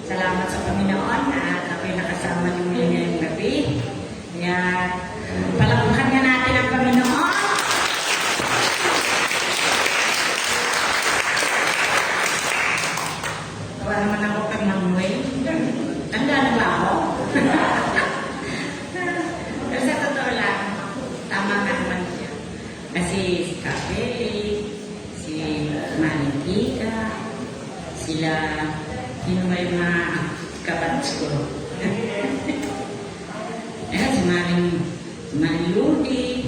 Salamat sa Panginoon at ako'y nakasama niyo ngayong gabi. Kaya palakpakan nga natin ang Panginoon. Tawa naman ako kang mamuhay. Tanda na ba ako? Pero sa totoo lang, tama nga naman siya. Kasi si Kapeli, si Malikita, sila, sino ba yung mga kabats ko? Ayan, si Maring Ludi.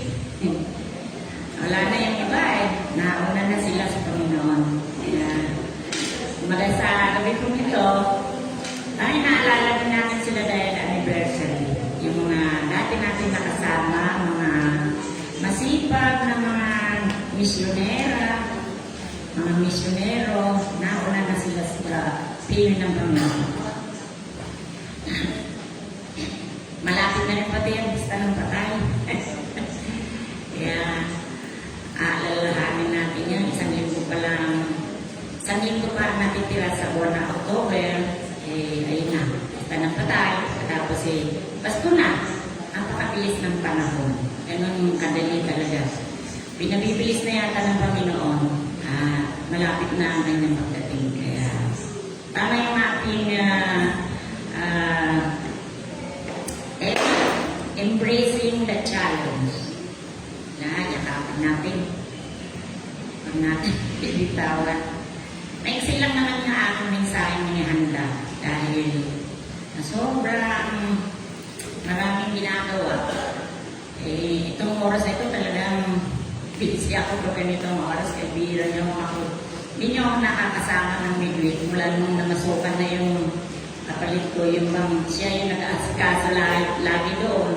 Wala na yung iba eh. Nauna na sila sa Panginoon. Kaya, umaga sa gabi kong ito, ay naalala din natin sila dahil anniversary. Yung mga dati natin nakasama, mga masipag na mga misyonera, mga misyonero, nauna na sila sa piling ng Panginoon. Malapit na rin pati ang bista ng patay. Kaya, aalalahanin natin yan. Isang linggo pa natitira sa buwan na October. Ayun na, bista ng patay. Tapos Pasko na. Ang pakabilis ng panahon. Ganun kadali talaga. Pinabibilis na yata ng Panginoon. Malapit na ang kanyang pagdating. Kaya, tama yung ating embracing the challenge. Yakapin natin. Huwag natin pilitawan. Maiksi lang naman yung aking mensaheng minihanda dahil sobrang maraming ginagawa. Itong oras na ito talagang busy ako pag ganitong oras. Kaya bihira niyo ako. Hindi niyo ako nakakasama ng midweek mula nung namasukan na yung kapalit ko, yung siya yung nag-aasikaso lagi doon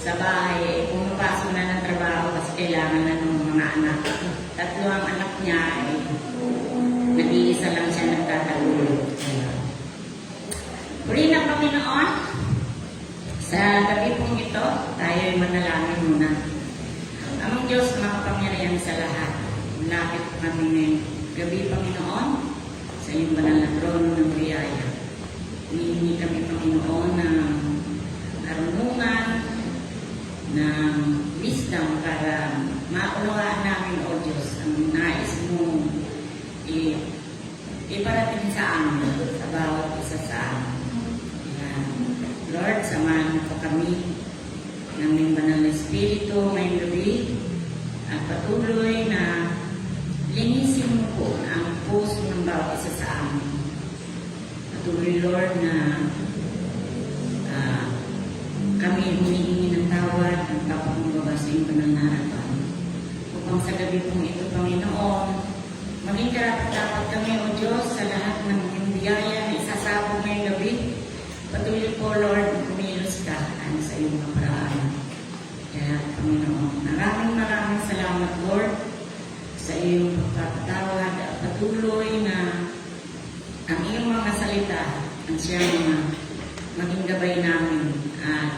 sa bahay. Pumapasok na ng trabaho kasi kailangan na ng mga anak. Tatlo ang anak niya, nag-iisa lang siya nagtatagulo. Purihin ang Panginoon. Sa gabi pong ito, tayo ay manalangin muna. Amang Diyos, makapangyarihan sa lahat. Malapit kami ngayong gabi, Panginoon, sa iyong banal na trono ng biyaya. Hihingi kami, Panginoon, ng karunungan, ng wisdom para maunawaan namin, O Diyos, ang nais mo iparating sa amin, sa bawat isa sa amin. Lord, samahan po kami ng iyong banal na Espiritu ngayong gabi at patuloy na linisin mo po ang puso ng bawat isa sa amin. Patuloy, Lord, na kami humihingi ng tawad at papakumbaba sa iyong banal na harapan. Upang sa gabi pong ito, Panginoon, maging karapat-dapat kami, O Diyos, sa lahat ng iyong biyaya na isasabog ngayong gabi. Patuloy po, Lord, kumilos ka sa iyong kaparaan. Kaya, Panginoon, maraming salamat, Lord, sa iyong pagpapatawad at patuloy na ang iyong mga salita ang siyang maging gabay namin at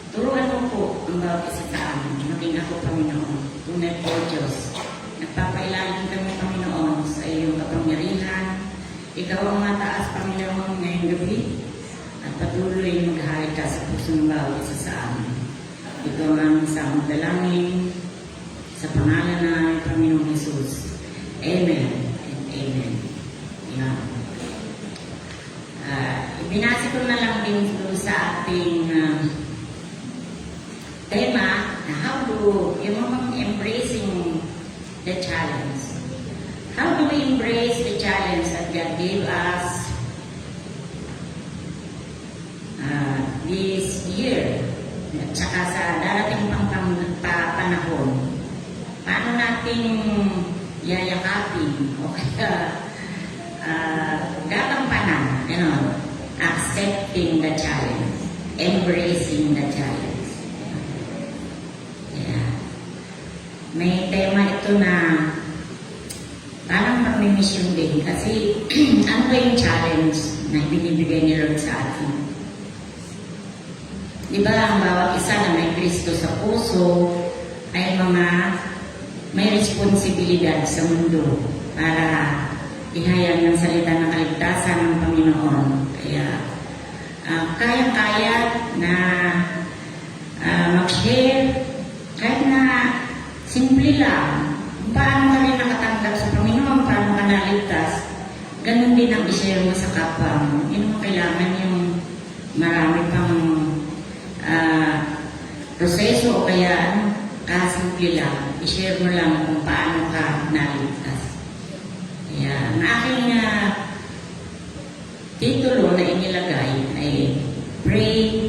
turuan mo po ang bawat isa sa amin. Maging ako, Panginoon, tunay po, Diyos. Nagpapailalim kami, Panginoon, sa iyong kapangyarihan. Ikaw ang mataas, Panginoon, ngayong gabi. At patuloy maghari ka sa puso ng bawat isa sa amin. Ito ang aming samang dalangin sa pangalan ng Panginoong Jesus. Amen and amen. Yan. Ibinasi ko na lang din sa ating tema na how do, yung mga embracing the challenge. How do we embrace the challenge that God gave us this year at saka sa darating pang panahon? Paano natin yayakapin o kaya gagampanan, accepting the challenge, embracing the challenge. Yeah. May tema ito na parang magmimisyon din kasi ano ba yung challenge na binibigay ni Lord sa atin? Diba ang bawat isa na may Kristo sa puso ay may responsibilidad sa mundo para ihayag ng salita ng kaligtasan ng Panginoon. Kaya kayang-kaya na mag-share kahit na simple lang. Paano ka rin nakatanggap sa Panginoon, paano ka naligtas, ganun din ang i-share mo sa kapwa mo. Hindi mo kailangan yung marami pang proseso o kaya kasimple lang. I-share mo lang kung paano ka naligtas. Kaya ang aking titulo na inilagay ay Pray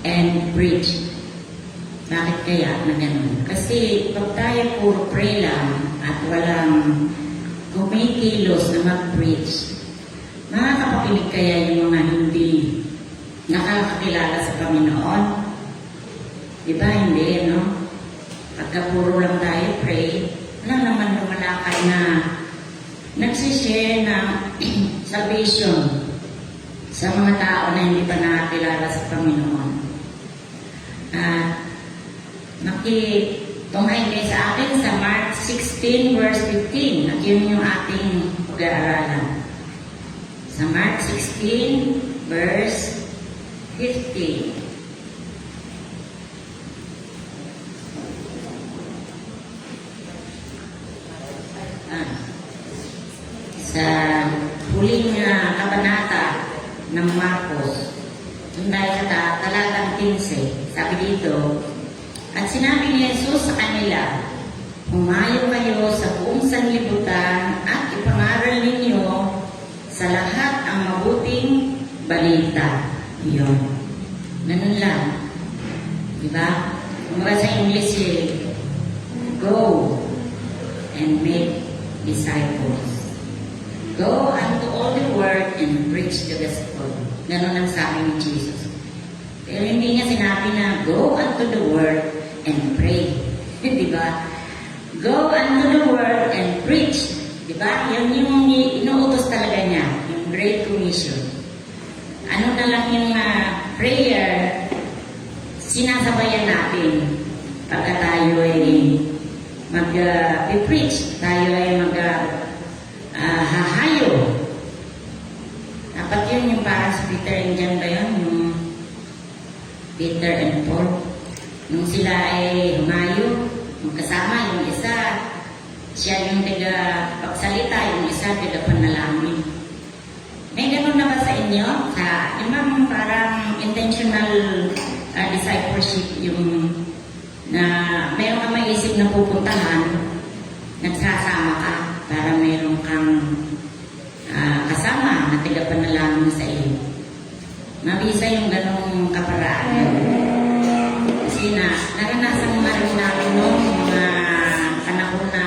and Preach. Bakit kaya na ganun? Kasi pag tayo puro pray lang at walang kumikilos na mag-preach, makakapakinig kaya yung mga hindi nakakakilala sa Panginoon? Diba hindi, no? Pagka puro lang tayo pray, wala naman lumalakay na nagsishare ng salvation sa mga tao na hindi pa nakakilala sa Panginoon. At nakitungay kayo sa atin sa Mark 16 verse 15 at yun yung ating pag-aaralan. Sa Mark 16 verse 15. Sa huling kabanata ng Marcos, tunay sa talatang 15, sabi dito, at sinabi ni Jesus sa kanila, humayo kayo sa buong sanlibutan at ipangaral ninyo sa lahat ang mabuting balita. Iyon. Ganun lang. Diba? Kumbaga sa English, go and make disciples. Go unto all the world and preach the gospel. Ganun ang sabi ni Jesus. Pero hindi niya sinabi na go unto the world and pray. Diba? Go unto the world and preach. Diba? Yan yung inuutos talaga niya. Yung Great Commission. Ano na lang yung prayer, sinasabayan natin pagka tayo ay mag-preach, tayo ay hahayo. Dapat yun yung parang si Peter and John ba yun? Yung Peter and Paul. Nung sila ay humayo, magkasama, yung isa, siya yung taga-pagsalita, yung isa taga-panalangin. May ganun na ba sa inyo? Yung parang intentional discipleship yung na mayroon kang maisip na pupuntahan, nagsasama ka para mayroon kang kasama na taga-panalangin sa iyo. Mabisa yung ganong kaparaan. Kasi naranasan nga rin namin noong mga panahon na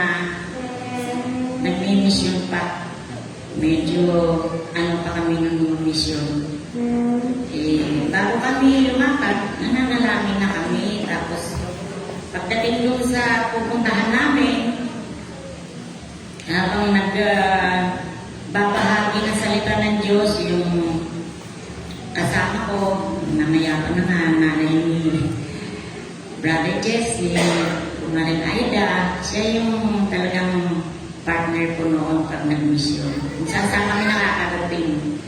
nagmi-mission pa. Medyo pa kami ng mission. Bago kami lumakad, nananalangin na kami. Tapos pagdating doon sa pupuntahan namin, habang nagbabahagi ng salita ng Diyos, yung kasama ko, namayapan na nga, nanay ni Brother Jesse, Marin Aida, siya yung talagang partner ko noon pag nag-mission. Saan kami nakakarating.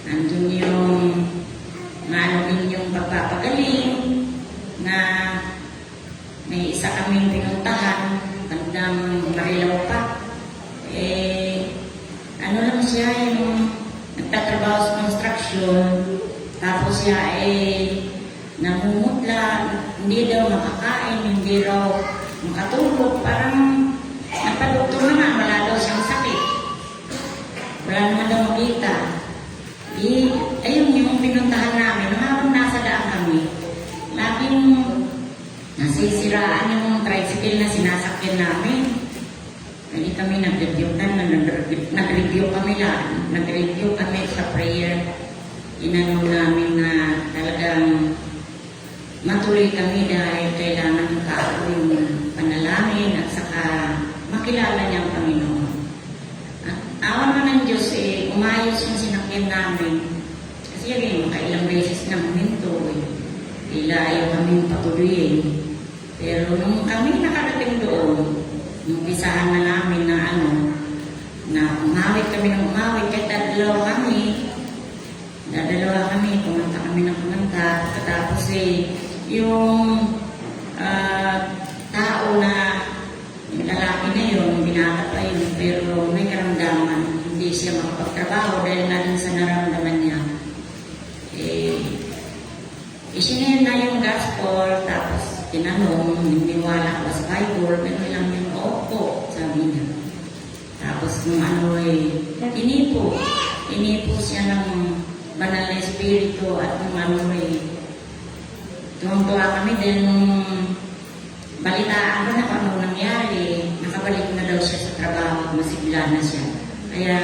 Nandun yung din yung pagpapagaling na may isa kaming pinuntahan bandang Marilaw pa. Lang siya yung nagtatrabaho sa construction, tapos siya namumutla, hindi daw makakain, hindi raw makatulog, parang napadoktor na wala daw siyang sakit. Wala naman daw makita. Ayun yung pinuntahan namin, habang nasa daan kami, laging nasisiraan yung tricycle na sinasakyan namin. Hindi kami nag-review kami sa prayer. Inano namin na talagang matuloy kami dahil kailangan ng tao yung panalangin at saka makilala niya ang Panginoon. At awan mo ng Diyos, umayos yung sinakyan namin. Kasi yun, makailang beses na huminto. Ayaw kami patuloyin. Pero nung kami nakarating doon, umpisahan na namin na na umawit kami ng umawit, kahit dadalawa kami, kumanta kami ng kumanta. Tapos yung tao na, yung lalaki na yun, binata pa yun, pero may karamdaman, hindi siya makapagtrabaho dahil na din sa naramdaman niya. Isinend na yung gospel, tapos tinanong, niniwala ko sa Bible, pero lang yung opo, sabi niya. Tapos nung inipo siya ng banal na espiritu at nung tuwang-tuwa kami din nung balitaan ko na kung ano nangyari, nakabalik na daw siya sa trabaho, masigla na siya. Kaya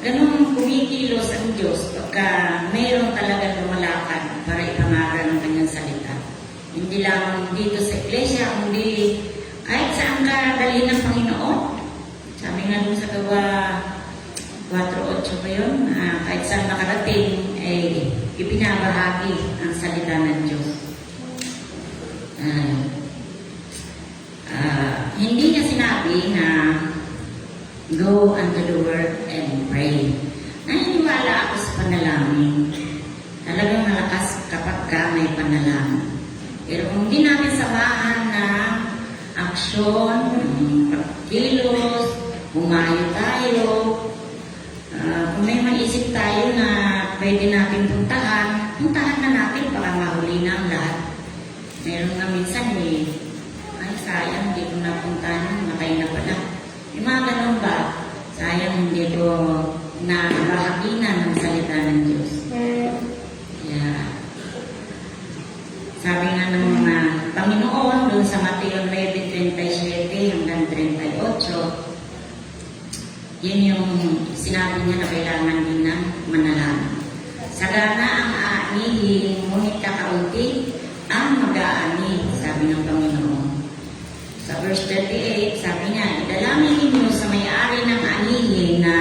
ganun kumikilos ang Diyos pagka mayroon talaga lumalakad para ipangaral ng kanyang salita. Hindi lang dito sa iglesia, kundi kahit saan ka dalhin ng Panginoon. Sabi nga dun sa Gawa 4:8 ba yun? Kahit saan makarating, ipinabahagi ang salita ng Diyos. Hindi niya sinabi na go unto the world and pray. Naniniwala ako sa panalangin. Talagang malakas kapag ka may panalangin. Pero kung hindi natin samahan ng aksyon, pagkilos, humayo tayo, kung may maisip tayo na pwede natin puntahan na natin para mahuli na ang lahat. Meron na minsan ay sayang, hindi ko napuntahan, matay na pala. Yung mga ganun ba? Sayang, hindi ko nabahagi na ng salita ng Diyos. Kaya, sabi nga ng mga Panginoon, doon sa Mateo 9:37 hanggang 38, yun yung sinabi niya na kailangan din ng manalangin. Sagana ang aanihin, ngunit kakaunti ang mag-aani, sabi ng Panginoon. Sa verse 38, sabi niya, idalangin ninyo sa may-ari ng anihin na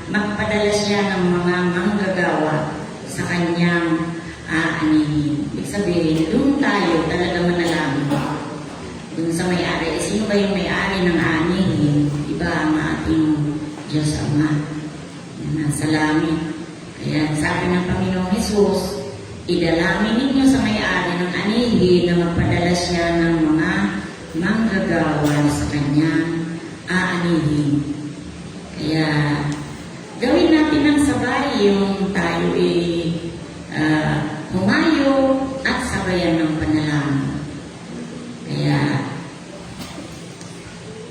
magpadala siya ng mga manggagawa sa kanyang aanihin. Ibig sabihin, doon tayo talaga manalangin. Doon sa may-ari. Sino ba yung may-ari ng aanihin? Iba ang ating Diyos Ama na nasa langit. Kaya sabi ng Panginoong Hesus, idalangin ninyo sa may-ari ng anihin na magpadala siya ng mga manggagawa sa kanyang aanihin. Kaya gawin natin ng sabay yung tayo humayo at sabayan ng panalangin. Kaya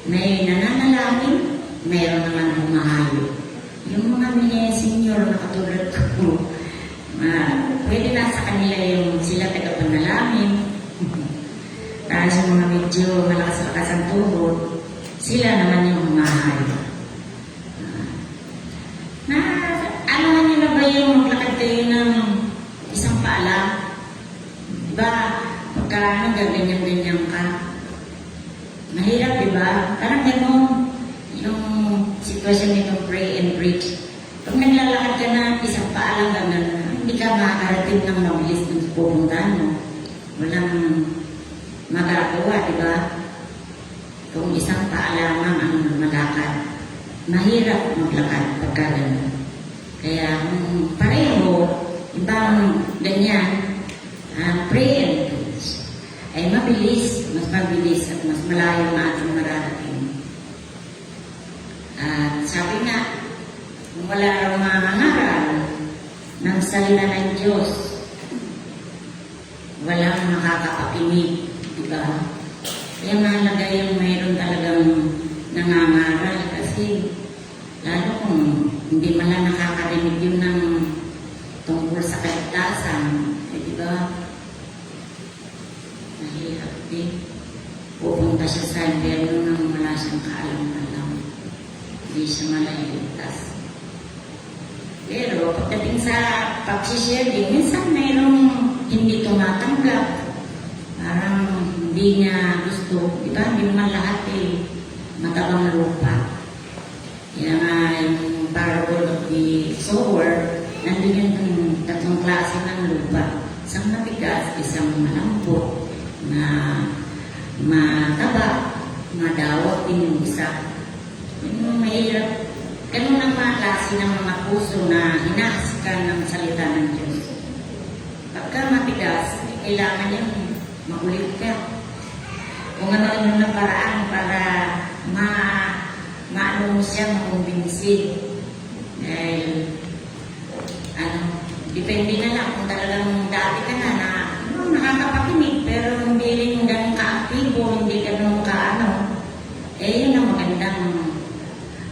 may nananalangin, mayroon naman humahayo. Yung mga senior na katulad ko, pwede na sa kanila yung sila tagapanalangin. Tapos yung mga medyo malakas-lakas ang tuhod, sila naman yung humahayo. Alam niyo na ba yung maglakad kayo ng isang pala? Diba? Pagka gaganyan-ganyan ka. Mahirap, diba? Parang gano'n yung sitwasyon nitong pray and preach. Pag naglalakad ka na isang paalang gano'n, hindi ka makakarating ng mabilis ng pupuntahan mo. Walang magagawa, diba? Kung isang paa lamang ang maglakad, mahirap maglakad pagka gano'n. Kaya pareho, ibang ganyan, pray and preach, ay mabilis, mas mabilis at mas malayo ang ating mararating. At sabi nga, kung wala raw mangangaral ng salita ng Diyos, walang makakapakinig, diba? Kaya mahalaga yung mayroon talagang nangangaral kasi lalo kung hindi man lang nakakarinig yun ng tungkol sa kaligtasan, diba? Mahirap din. Pupunta siya sa impyerno nang wala siyang kaalam-alam. Hindi siya malailigtas. Pero pagdating sa pagsishare, minsan mayroong hindi tumatanggap. Parang hindi niya gusto. Diba? Hindi naman lahat matabang lupa. Kaya nga yung parable of the sower, nandun yung tatlong klase ng lupa. Isang matigas, isang malambot, na mataba, madawat din yung isa. Yung mahirap. Ganun ang klase ng mga puso na hinahasikan ng salita ng Diyos. Pagka matigas, kailangan yung maulit ka. Kung ano yung naparaan para maano mo siya, makumbinsi. Dahil, depende na lang kung talagang dati ka na nakakapakinig, pero hindi rin ganun ka-aktibo, hindi ganun yun ang magandang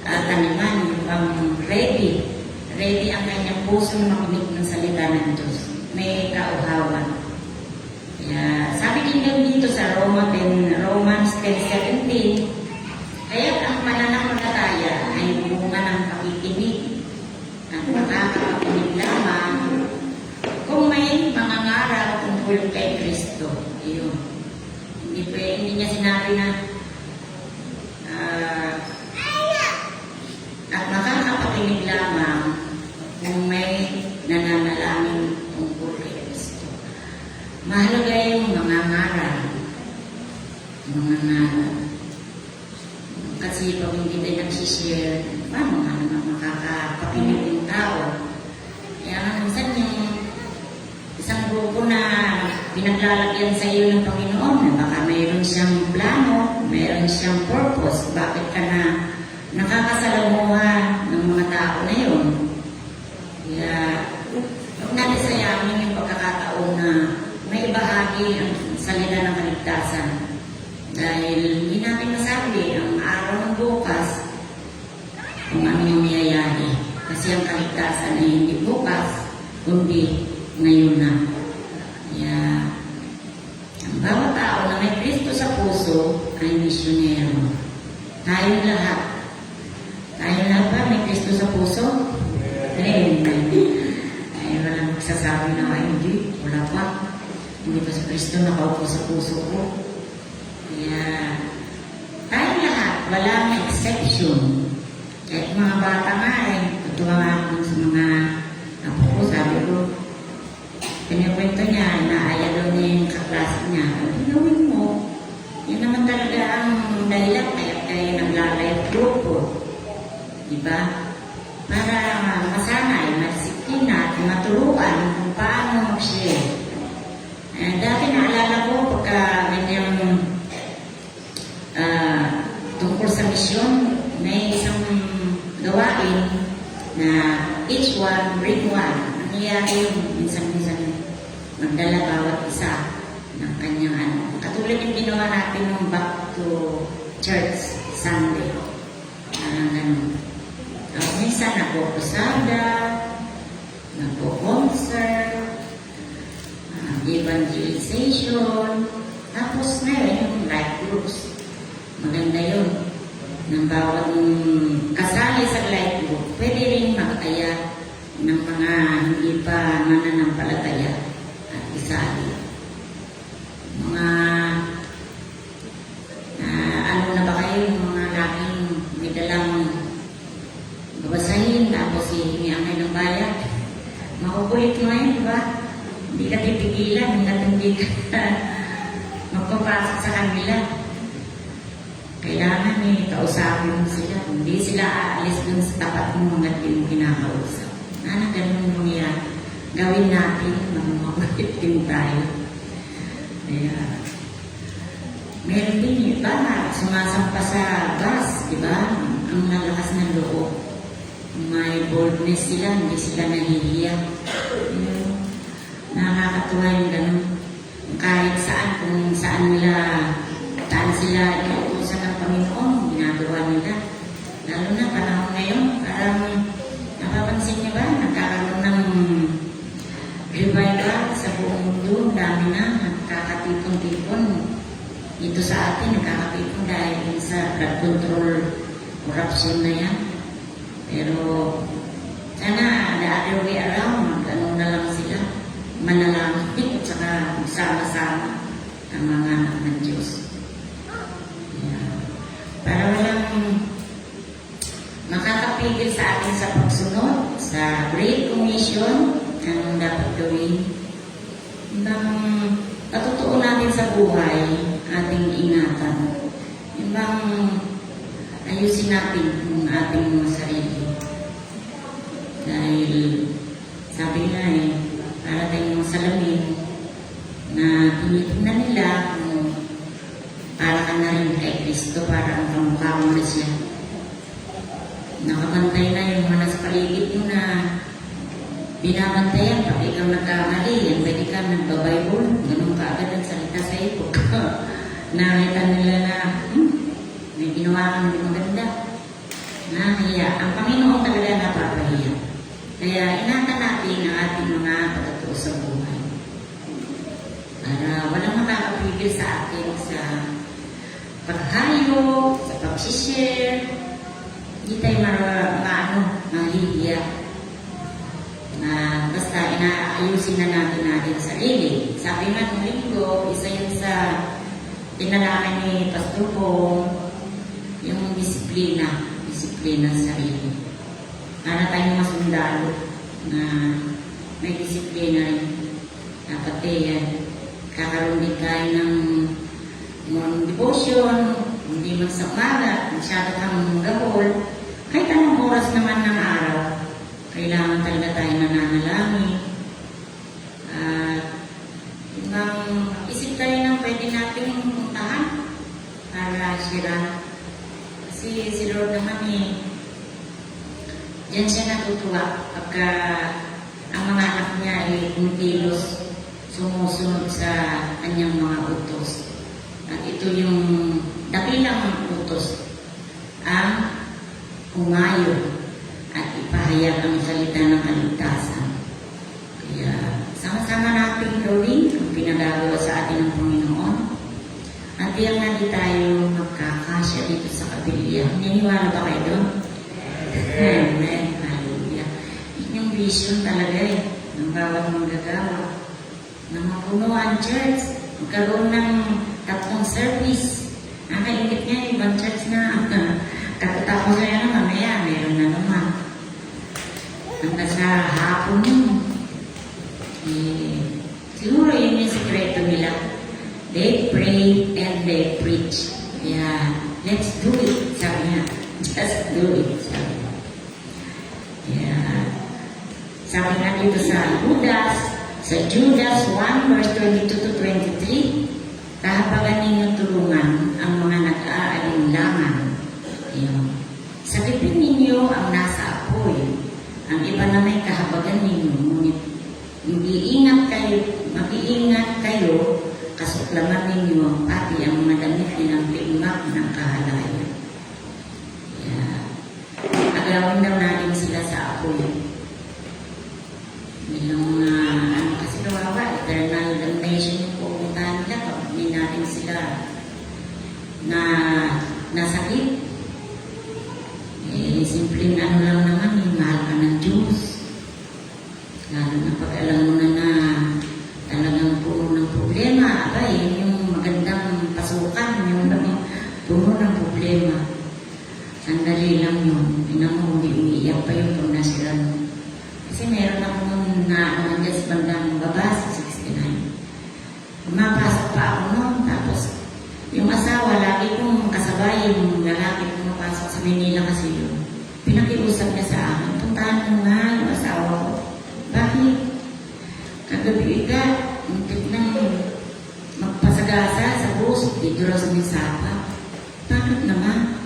taniman, yung ready. Ready ang kanyang pusong makinig ng salita ng Diyos. May kauhawan. Kaya, sabi din daw dito sa Romans 10:17, kaya ang pananampalataya ay bunga ng pakikinig at makakapakinig lamang kung may mangangaral tungkol kay Kristo. Iyon. Hindi niya sinabi na at makakapakinig lamang kung may nananalangin tungkol kay Kristo. Mahalaga yung mangangaral. Kasi pag hindi tayo nagsishare, paano ka naman makakapakinig yung tao? Kaya nga minsan yung isang grupo na pinaglalagyan sa iyo ng Panginoon, na baka mayroon siyang plano, mayroon siyang purpose, bakit ka na nakakasalamuha ng mga tao na yun? Kaya, huwag natin sayangin yung pagkakataon na may bahagi ang salita ng kaligtasan. Dahil hindi natin masabi ang araw ng bukas kung ano yung mayayari. Kasi ang kaligtasan ay hindi bukas, kundi ngayon na. Kaya, ang bawat tao na may Kristo sa puso ay misyonero. Tayong lahat. Tayong lahat ba may Kristo sa puso? Amen. Ay, walang magsasabi na, hindi, wala pa. Hindi pa sa Kristo nakaupo sa puso ko. Kaya, tayong lahat, walang exception. Kahit mga bata nga tutuwa nga ako sa mga apo ko, sabi ko, pinikwento niya, naaya daw niya yung kaklase niya. Gawin mo. Yan naman talaga ang dahilan kaya naglalay grupo. Diba? Para masanay, masiklina at matuluan kung paano mag-share. Dati naalala ko pagka ganyang tungkol sa misyon, may isang gawain na each one bring one. Nangyayari yung minsan-minsan magdala bawat isa ng kanyang Katulad yung ginawa natin ng back to church Sunday. Ganun. Minsan nagpo-posada, nagpo-concert, evangelization, tapos ngayon yung life groups. Maganda yun. Ng bawat kasali sa life group, pwede rin mag-aya ng mga hindi pa mananampalataya at isali. Mga ano na ba kayo, mga laging may dalang babasahin, tapos hihingihan kayo ng bayad. Makukulit mo yun, di ba? Hindi ka tipigilan, hindi ka magpapasok sa kanila. Kailangan kausapin mo sila. Hindi sila aalis dun sa tapat ng mga din kinakausap. Ganun mo yan. Gawin natin, makukulit din tayo. Kaya, meron din iba na sumasampa sa bus, di ba? Ang lalakas ng loob. May boldness sila, hindi sila nahihiya. Nakakatuwa yung ganun. Kahit saan, kung saan sila inuusan ng Panginoon, ginagawa nila. Lalo na panahon ngayon, parang napapansin niyo ba, nagkakaroon ng revival sa buong mundo. Dami na, nagkakatipon-tipon. Dito sa atin, nagkakatipon dahil sa blood control corruption na yan. Pero, sana, the other way around, mag-ano na lang sila, manalangin at saka sama-sama ang mga anak ng Diyos. Para walang makakapigil sa atin sa pagsunod sa Great Commission, anong dapat gawin. Ibang patutuon natin sa buhay, ating ingatan. Ibang ayusin natin ang ating mga sarili. nga eh, para tayong salamin na tinitingnan nila kung para ka na rin kay Kristo, para ang kamukha mo na siya. Nakabantay na yung mga nasa paligid mo na binabantayan, pag ikaw nagkamali, yan, pwede ka nagbabible, ganun ka agad ang salita sa iyo. Nakita nila na, may ginawa kang hindi maganda. Nahiya. Ang Panginoon talaga napapahiya. Kaya ingatan natin ang ating mga patotoo sa buhay. Para walang makakapigil sa atin sa paghayo, sa pag-share. Hindi tayo mahihiya. Basta inaayusin na natin natin sarili. Sabi nga ng linggo, isa yun sa tinalakan ni Pastor Pong, yung disiplina sa sarili. Para tayong masundalo na may disiplina rin. Dapat yan. Kakaroon din tayo ng devotion, hindi man sa umaga, masyado kang gabol. Kahit anong oras naman ng araw, kailangan talaga tayo nananalangin. Isip tayo ng pwede natin puntahan para sira. Kasi si Lord naman diyan siya natutuwa pagka ang mga anak niya ay kumikilos, sumusunod sa kanyang mga utos. At ito yung dakilang utos, ang umayo at ipahayag ang salita ng kaligtasan. Kaya sama-sama natin gawin ang pinagagawa sa atin ng Panginoon. At yung hindi tayo magkakasya dito sa kapilya. Naniniwala ba kayo doon? Amen. Hallelujah. Yun yung vision talaga ng bawat manggagawa. Na mapuno ang church. Magkaroon ng 3 service. Nakaingit nga yung ibang church na kakatapos na yan mamaya, meron na naman. Hanggang sa hapon yun. Siguro yun yung sekreto nila. They pray and they preach. Yeah, let's do it, sabi niya. Just do it, sabi niya. Yeah. Sabi nga dito sa Judas 1 verse 22 to 23, kahabagan ninyo tulungan ang mga nag-aalinlangan. Sagipin ninyo ang nasa apoy. Ang iba na may kahabagan ninyo, ngunit mag-iingat kayo, kasuklaman ninyo pati ang mga damit nilang tigmak ng kahalayan. Agawin daw natin sila sa apoy. Bilang kasi kawawa, eternal damnation yung pupuntahan nila kapag hindi natin sila na nasakit. Simpleng lang naman, mahal ka ng Diyos. Lalo na pag alam mo na talagang puno ng problema, yun yung magandang pasukan, yung puno ng problema. Sandali lang yun. Tingnan mo, hindi umiiyak pa yun kung nasiran mo. Kasi meron ako nung nandiyan sa bandang baba sa 69. Pumapasok pa ako noon, tapos yung asawa, lagi kong kasabay yung lalaki pumapasok sa Manila kasi yun. Pinakiusap niya sa akin, puntahan mo nga yung asawa ko. Bakit? Kagabi ka, muntik nang magpasagasa sa bus, dito raw sa Misapa. Bakit naman?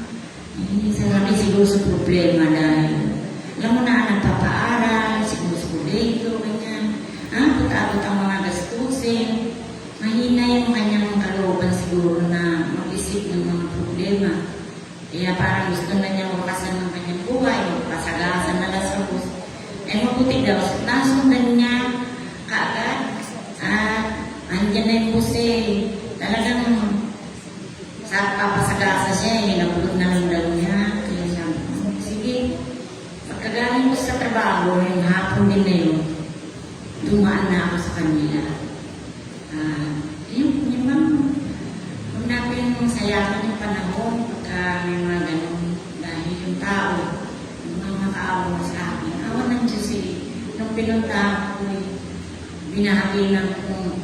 Hindi sa laki siguro sa problema dahil alam mo na nagpapaaral, siguro sa kolekto, ganyan. Putakot ang mga gastusin. Mahina yung kanyang kalooban siguro na mag-isip ng mga problema. Kaya parang gusto na niya makasan ng kanyang buhay, magpasagasan na lang sa bus. Mabuti daw, nasundan niya kaagad. Andyan na yung bus talagang sa papasagasa siya, nabulot na lang daw niya. Kaya sabi ko, sige, pagkagaling ko sa trabaho, yung hapon din na yun, dumaan na ako sa kanila. Huwag natin sayakan yung panahon pagka may mga ganun. Dahil yung tao, yung mga makaawa sa akin, awa ng Diyos nung pinunta ko, binahaginan ko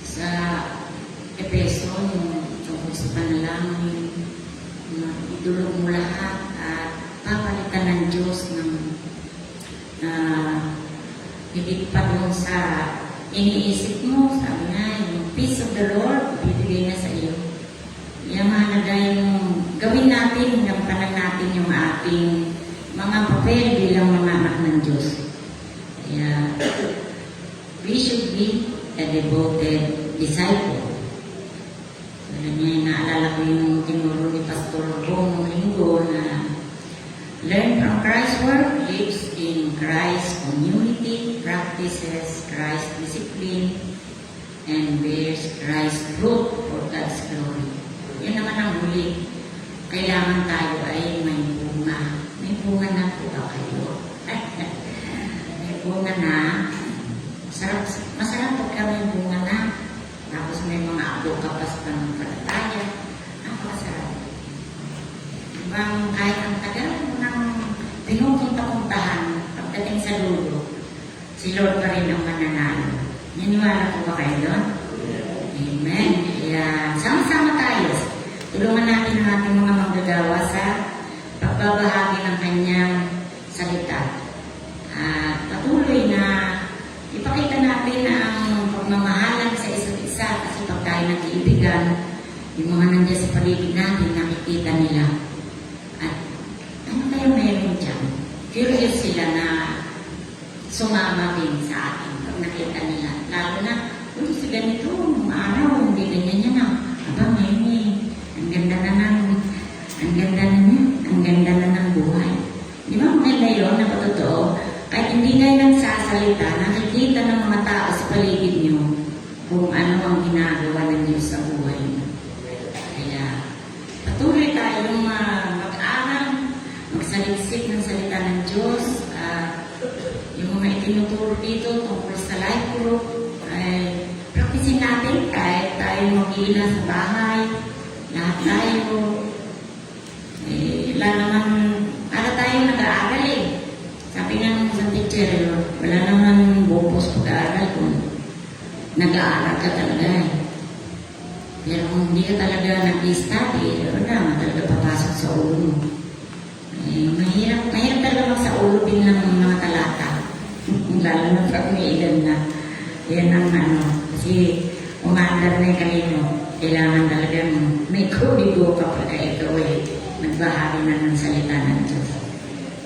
sa Epeso, yung tungkol sa panalangin, idulog mo lahat at papalitan ng Diyos ng higit pa doon sa iniisip mo, sabi nga, yung peace of the Lord, bibigay na sa iyo. Kaya mahalaga yung gawin natin, gampanan natin yung ating mga papel bilang mga anak ng Diyos. Kaya, we should be a devoted disciple. So, ganyan, naalala ko yung tinuro ni Pastor Bong noong linggo na learn from Christ's work, lives in Christ's community, practices Christ's discipline, and bears Christ's fruit for God's glory. Yan naman ang huli. Kailangan tayo ay may bunga. May bunga na po ba kayo? May bunga na. Masarap pagka may bunga na. Tapos may mga abo kapas pa ng palataya. Ang masarap. Ibang kahit ang tagal ng pinupunta-puntahan, pagdating sa dulo, si Lord pa rin ang mananalo. Naniwala po ba kayo doon? Amen. Kaya sama-sama tayo. Tulungan natin ang ating mga manggagawa sa pagbabahagi ng kanyang salita. At patuloy na ipakita natin ang pagmamahalan sa isa't isa kasi pag tayo nag-iibigan, yung mga nandiyan sa paligid natin, nakikita nila. At ano kayo meron dyan? Curious sila na sumama din sa atin pag nakita nila. Lalo na, si ganito, araw, hindi ganyan yan ah. Aba, ngayon ang ganda na ng buhay. Di ba maganda yun na patotoo? Kahit hindi kayo nagsasalita, nakikita ng mga tao sa paligid nyo kung ano ang ginagawa ng Diyos sa buhay nyo. Kaya patuloy tayong mag-aral, magsaliksik ng salita ng Diyos. Yung mga itinuturo dito tungkol sa life group, ay practicein natin kahit tayo mag-iila sa bahay, lahat tayo. Wala naman, para tayo nag-aaral eh. Sabi nga ng isang teacher, wala naman bupos pag-aaral kung nag-aaral ka talaga eh. Pero kung hindi ka talaga nag-study, wala talaga papasok sa ulo mo. Mahirap talaga magsaulupin ng mga talata. Lalo na pag may edad na. Yan ang kasi umaandar na yung kanino. Kailangan talaga may kodigo kapag ikaw nagbahagi na ng salita ng Diyos.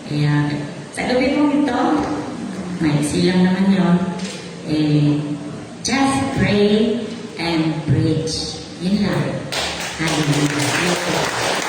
Kaya sa gabi kong ito, maiksi lang naman yun, just pray and preach. Yun lang. Hallelujah.